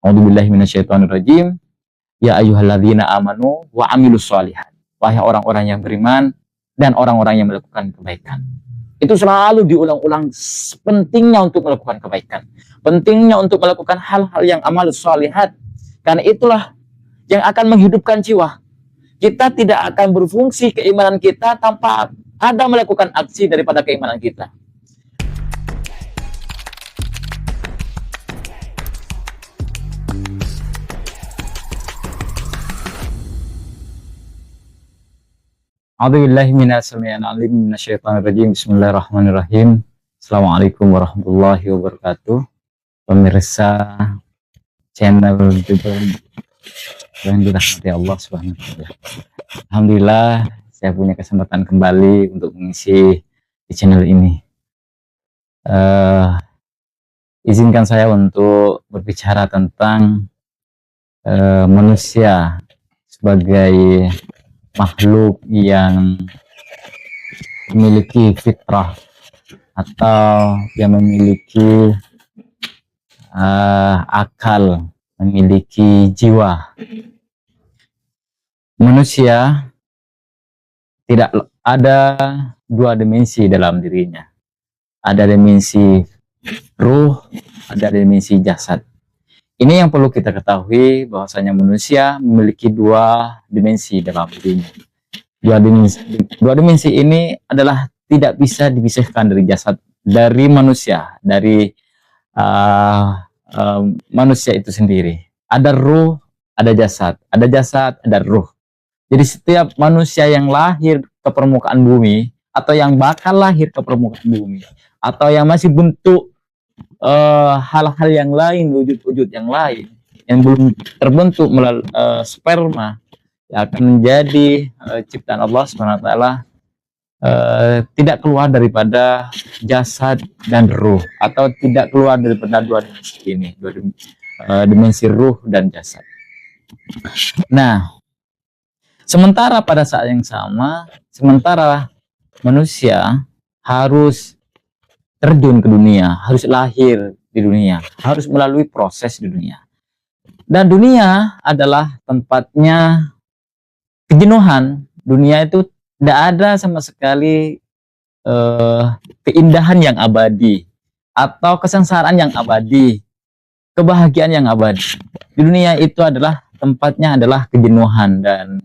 A'udzubillahi minasyaitonirrajim. Ya ayyuhalladzina amanu wa amilus sholihat. Wahai orang-orang yang beriman dan orang-orang yang melakukan kebaikan. Itu selalu diulang-ulang, pentingnya untuk melakukan kebaikan. Pentingnya untuk melakukan hal-hal yang amal sholihat. Karena itulah yang akan menghidupkan jiwa. Kita tidak akan berfungsi keimanan kita tanpa ada melakukan aksi daripada keimanan kita. A'udzubillahi minasyaitonirrajim. Bismillahirrahmanirrahim. Assalamualaikum warahmatullahi wabarakatuh. Pemirsa channel YouTube yang dirahmati Allah Subhanahu wa taala. Alhamdulillah saya punya kesempatan kembali untuk mengisi di channel ini. Izinkan saya untuk berbicara tentang manusia sebagai makhluk yang memiliki fitrah atau yang memiliki akal, memiliki jiwa. Manusia tidak ada dua dimensi dalam dirinya. Ada dimensi ruh, ada dimensi jasad. Ini yang perlu kita ketahui, bahwasanya manusia memiliki dua dimensi dalam dirinya. Dua dimensi ini adalah tidak bisa dipisahkan dari jasad, dari manusia, dari manusia itu sendiri. Ada ruh, ada jasad, ada ruh. Jadi setiap manusia yang lahir ke permukaan bumi, atau yang bakal lahir ke permukaan bumi, atau yang masih bentuk hal-hal yang lain, wujud-wujud yang lain yang belum terbentuk melalui sperma, yang akan menjadi ciptaan Allah SWT, tidak keluar daripada jasad dan ruh, atau tidak keluar daripada dua dimensi ini, dimensi ruh dan jasad. Nah, sementara pada saat yang sama, sementara manusia harus terjun ke dunia, harus lahir di dunia, harus melalui proses di dunia. Dan dunia adalah tempatnya kejenuhan. Dunia itu tidak ada sama sekali keindahan yang abadi, atau kesengsaraan yang abadi, kebahagiaan yang abadi. Di dunia itu adalah tempatnya adalah kejenuhan dan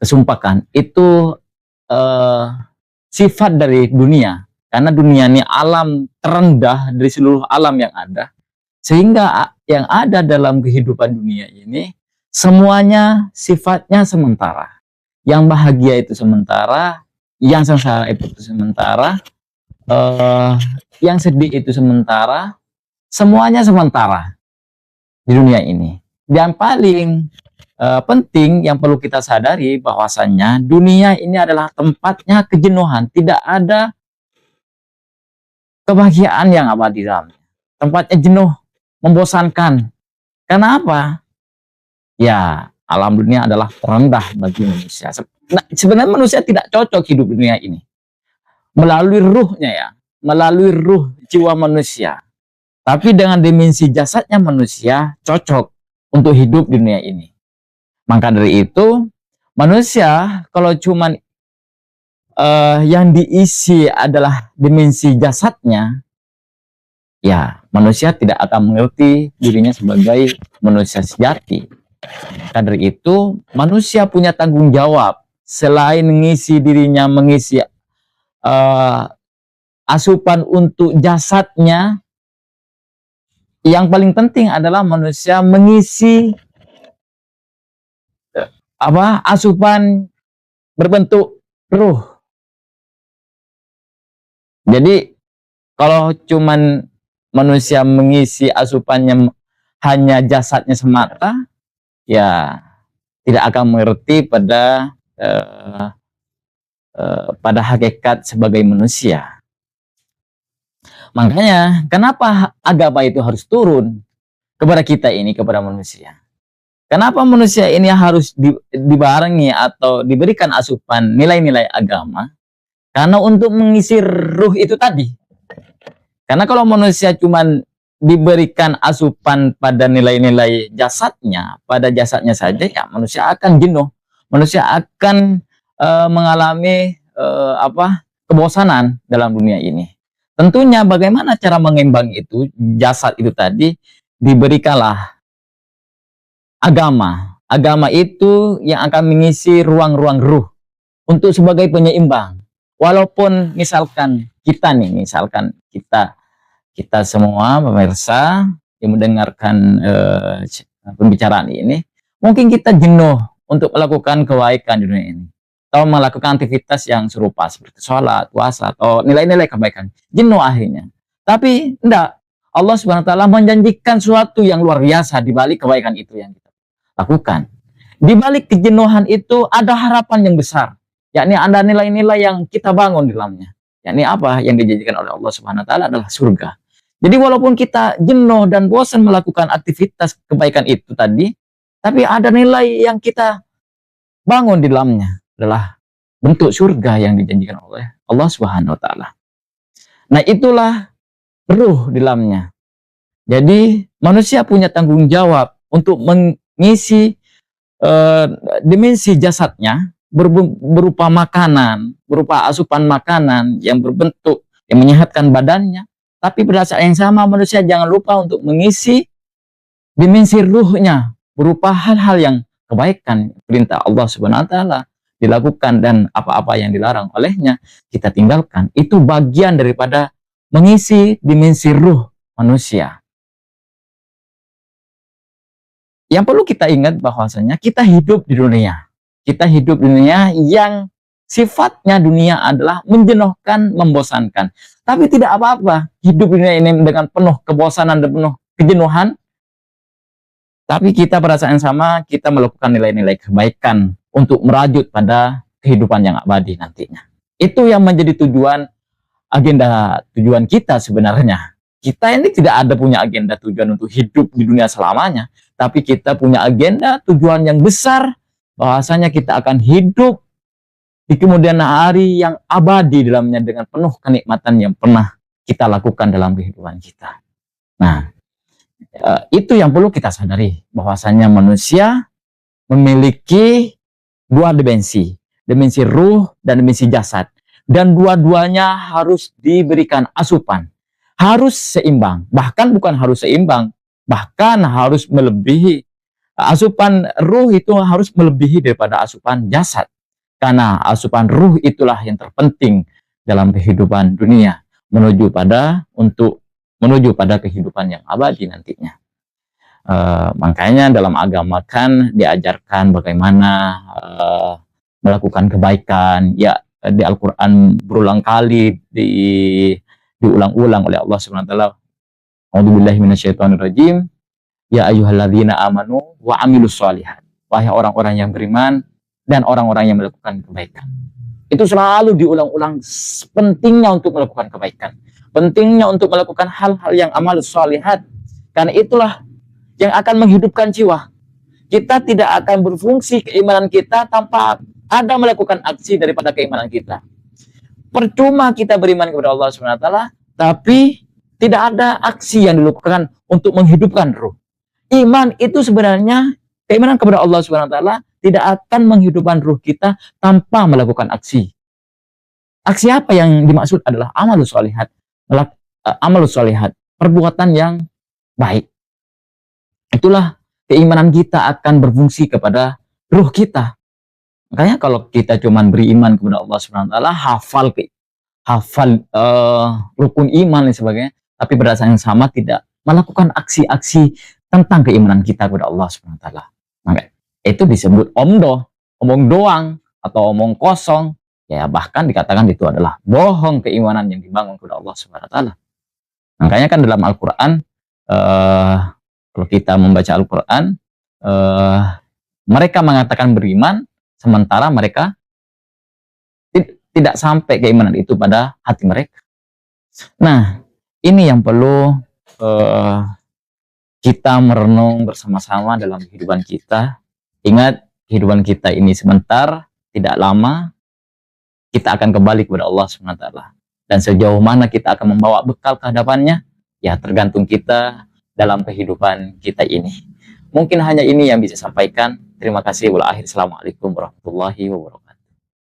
kesumpakan. Itu sifat dari dunia. Karena dunia ini alam terendah dari seluruh alam yang ada. Sehingga yang ada dalam kehidupan dunia ini, semuanya sifatnya sementara. Yang bahagia itu sementara, yang sengsara itu sementara, yang sedih itu sementara, semuanya sementara di dunia ini. Dan paling penting yang perlu kita sadari, bahwasannya dunia ini adalah tempatnya kejenuhan. Tidak ada kebahagiaan yang abadi dalamnya. Tempatnya jenuh, membosankan. Kenapa? Ya, alam dunia adalah terendah bagi manusia. Nah, sebenarnya manusia tidak cocok hidup di dunia ini. Melalui ruhnya ya, melalui ruh jiwa manusia. Tapi dengan dimensi jasadnya manusia cocok untuk hidup di dunia ini. Maka dari itu, manusia kalau cuman yang diisi adalah dimensi jasadnya, ya manusia tidak akan mengerti dirinya sebagai manusia sejati. Karena itu manusia punya tanggung jawab, selain mengisi dirinya, mengisi asupan untuk jasadnya, yang paling penting adalah manusia mengisi asupan berbentuk ruh. Jadi kalau cuman manusia mengisi asupannya hanya jasadnya semata, ya tidak akan mengerti pada hakikat sebagai manusia. Makanya kenapa agama itu harus turun kepada kita ini, kepada manusia. Kenapa manusia ini harus dibarengi atau diberikan asupan nilai-nilai agama? Karena untuk mengisi ruh itu tadi. Karena kalau manusia cuman diberikan asupan pada nilai-nilai jasadnya, pada jasadnya saja, ya manusia akan jenuh, manusia akan mengalami kebosanan dalam dunia ini. Tentunya bagaimana cara mengimbangi itu, jasad itu tadi, diberikanlah agama. Agama itu yang akan mengisi ruang-ruang ruh untuk sebagai penyeimbang. Walaupun misalkan kita semua pemirsa yang mendengarkan pembicaraan ini, mungkin kita jenuh untuk melakukan kebaikan di dunia ini, atau melakukan aktivitas yang serupa seperti sholat, puasa, atau nilai-nilai kebaikan. Jenuh akhirnya. Tapi enggak. Allah Subhanahu wa taala menjanjikan sesuatu yang luar biasa di balik kebaikan itu yang kita lakukan. Di balik kejenuhan itu ada harapan yang besar, yakni ada nilai-nilai yang kita bangun di dalamnya. Yakni apa? Yang dijanjikan oleh Allah Subhanahu wa taala adalah surga. Jadi walaupun kita jenuh dan bosan melakukan aktivitas kebaikan itu tadi, tapi ada nilai yang kita bangun di dalamnya, adalah bentuk surga yang dijanjikan oleh Allah Subhanahu wa taala. Nah, itulah ruh di dalamnya. Jadi manusia punya tanggung jawab untuk mengisi dimensi jasadnya berupa makanan, berupa asupan makanan yang berbentuk yang menyehatkan badannya. Tapi pada saat yang sama manusia jangan lupa untuk mengisi dimensi ruhnya berupa hal-hal yang kebaikan, perintah Allah Subhanahu wa taala dilakukan, dan apa-apa yang dilarang olehnya kita tinggalkan. Itu bagian daripada mengisi dimensi ruh manusia. Yang perlu kita ingat bahwasanya kita hidup di dunia. Kita hidup di dunia yang sifatnya dunia adalah menjenuhkan, membosankan. Tapi tidak apa-apa hidup di dunia ini dengan penuh kebosanan dan penuh kejenuhan. Tapi kita pada saat yang sama kita melakukan nilai-nilai kebaikan untuk merajut pada kehidupan yang abadi nantinya. Itu yang menjadi agenda tujuan kita sebenarnya. Kita ini tidak ada punya agenda tujuan untuk hidup di dunia selamanya, tapi kita punya agenda tujuan yang besar, bahwasanya kita akan hidup di kemudian hari yang abadi dalamnya dengan penuh kenikmatan yang pernah kita lakukan dalam kehidupan kita. Nah, itu yang perlu kita sadari, bahwasanya manusia memiliki dua dimensi ruh dan dimensi jasad, dan dua-duanya harus diberikan asupan, harus seimbang, bahkan bukan harus seimbang, bahkan harus melebihi. Asupan ruh itu harus melebihi daripada asupan jasad, karena asupan ruh itulah yang terpenting dalam kehidupan dunia menuju pada kehidupan yang abadi nantinya. Makanya dalam agama kan diajarkan bagaimana melakukan kebaikan. Ya, di Al-Quran berulang kali diulang-ulang oleh Allah Subhanahu wa taala. A'udzubillahi minasyaitonirrajim. Ya ayyuhalladzina amanu wa amilus sholihat. Wahai orang-orang yang beriman dan orang-orang yang melakukan kebaikan. Itu selalu diulang-ulang, pentingnya untuk melakukan kebaikan. Pentingnya untuk melakukan hal-hal yang amalus sholihat. Karena itulah yang akan menghidupkan jiwa. Kita tidak akan berfungsi keimanan kita tanpa ada melakukan aksi daripada keimanan kita. Percuma kita beriman kepada Allah Subhanahu wa taala, tapi tidak ada aksi yang dilakukan untuk menghidupkan ruh. Iman itu sebenarnya, keimanan kepada Allah Subhanahu wa taala tidak akan menghidupkan ruh kita tanpa melakukan aksi. Aksi apa yang dimaksud adalah amalus sholihat. Amalus sholihat, perbuatan yang baik. Itulah keimanan kita akan berfungsi kepada ruh kita. Makanya kalau kita cuma beriman kepada Allah Subhanahu wa taala, hafal rukun iman dan sebagainya, tapi pada saat yang sama tidak melakukan aksi-aksi tentang keimanan kita kepada Allah Subhanahu wa taala. Maka itu disebut omong doang atau omong kosong. Ya, bahkan dikatakan itu adalah bohong keimanan yang dibangun kepada Allah Subhanahu wa taala. Makanya kan dalam Al-Qur'an, kalau kita membaca Al-Quran, mereka mengatakan beriman, sementara mereka tidak sampai keimanan itu pada hati mereka. Nah, ini yang perlu kita merenung bersama-sama dalam kehidupan kita. Ingat, kehidupan kita ini sebentar, tidak lama, kita akan kembali kepada Allah SWT. Dan sejauh mana kita akan membawa bekal ke hadapannya, Ya tergantung kita dalam kehidupan kita ini. Mungkin hanya ini yang bisa sampaikan. Terima kasih. Assalamualaikum warahmatullahi wabarakatuh.